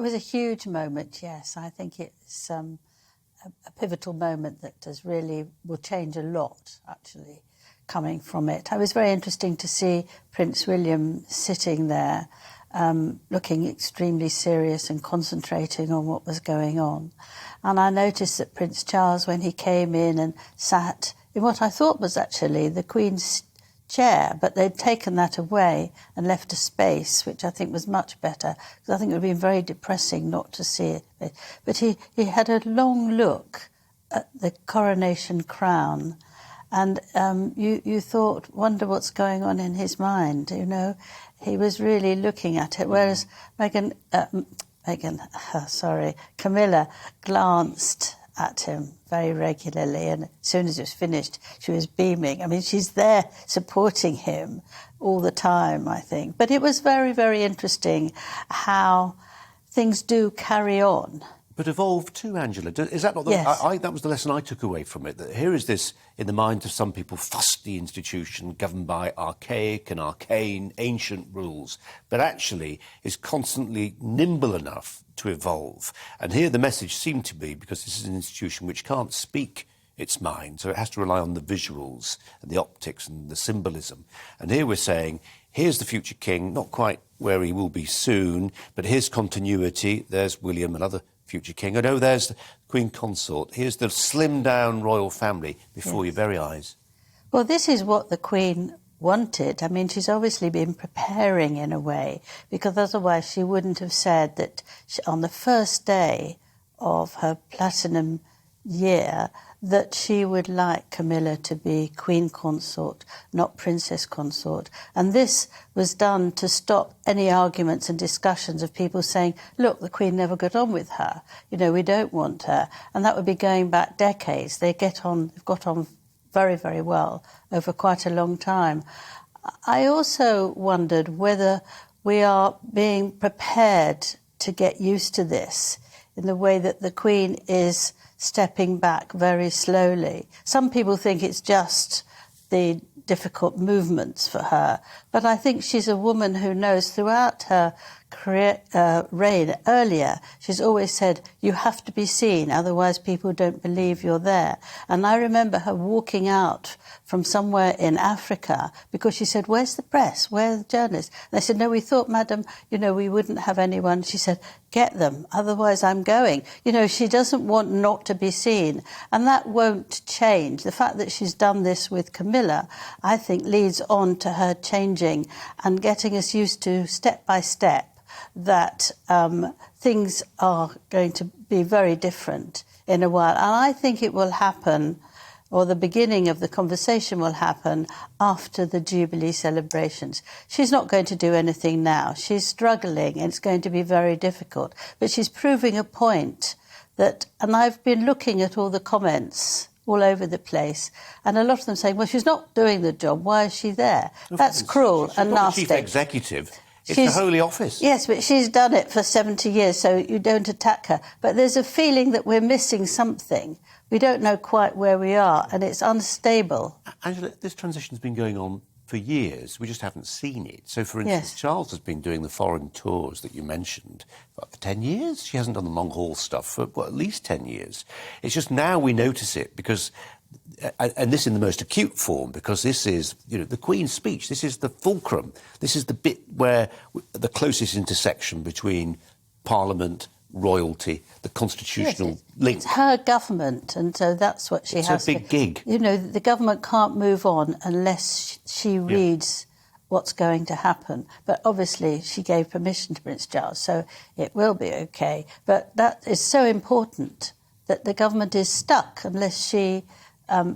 was a huge moment, yes. I think it's a pivotal moment that will change a lot, actually, coming from it. It was very interesting to see Prince William sitting there, looking extremely serious and concentrating on what was going on. And I noticed that Prince Charles, when he came in and sat in what I thought was actually the Queen's chair, but they'd taken that away and left a space, which I think was much better, because I think it would have been very depressing not to see it. But he had a long look at the coronation crown, and you thought, wonder what's going on in his mind, you know. He was really looking at it, whereas Camilla glanced at him very regularly, and as soon as it was finished, she was beaming. I mean, she's there supporting him all the time, I think. But it was very, very interesting how things do carry on. But evolve too, Angela. Is that not the... Yes. that was the lesson I took away from it, that here is this, in the mind of some people, fusty institution governed by archaic and arcane ancient rules, but actually is constantly nimble enough to evolve. And here the message seemed to be, because this is an institution which can't speak its mind, so it has to rely on the visuals and the optics and the symbolism. And here we're saying, here's the future king, not quite where he will be soon, but here's continuity. There's William, another future king. Oh no, there's the Queen Consort. Here's the slimmed-down royal family before your very eyes. Well, this is what the Queen wanted. I mean, she's obviously been preparing in a way, because otherwise she wouldn't have said that on the first day of her platinum year that she would like Camilla to be Queen Consort, not Princess Consort. And this was done to stop any arguments and discussions of people saying, look, the Queen never got on with her. You know, we don't want her. And that would be going back decades. They've got on very, very well over quite a long time. I also wondered whether we are being prepared to get used to this in the way that the Queen is stepping back very slowly. Some people think it's just the difficult movements for her, but I think she's a woman who knows throughout her reign earlier, she's always said, you have to be seen, otherwise people don't believe you're there. And I remember her walking out from somewhere in Africa because she said, where's the press? Where are the journalists? And they said, no, we thought, madam, you know, we wouldn't have anyone. She said, get them, otherwise I'm going. You know, she doesn't want not to be seen. And that won't change. The fact that she's done this with Camilla, I think, leads on to her changing and getting us used to, step by step, that things are going to be very different in a while. And I think it will happen, or the beginning of the conversation will happen after the Jubilee celebrations. She's not going to do anything now. She's struggling, and it's going to be very difficult. But she's proving a point that, and I've been looking at all the comments all over the place, and a lot of them saying, well, she's not doing the job, why is she there? That's cruel and nasty. She's not the chief executive. It's the Holy Office. Yes, but she's done it for 70 years, so you don't attack her. But there's a feeling that we're missing something. We don't know quite where we are, and it's unstable. Angela, this transition's been going on for years. We just haven't seen it. So, for instance, Yes. Charles has been doing the foreign tours that you mentioned for 10 years. She hasn't done the long-haul stuff for, at least 10 years. It's just now we notice it because... And this in the most acute form, because this is, you know, the Queen's speech. This is the fulcrum. This is the bit where the closest intersection between Parliament, royalty, the constitutional link. It's her government, and so that's what she has. It's a big gig. You know, the government can't move on unless she reads what's going to happen. But obviously she gave permission to Prince Charles, so it will be OK. But that is so important, that the government is stuck unless she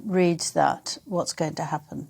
reads that, what's going to happen.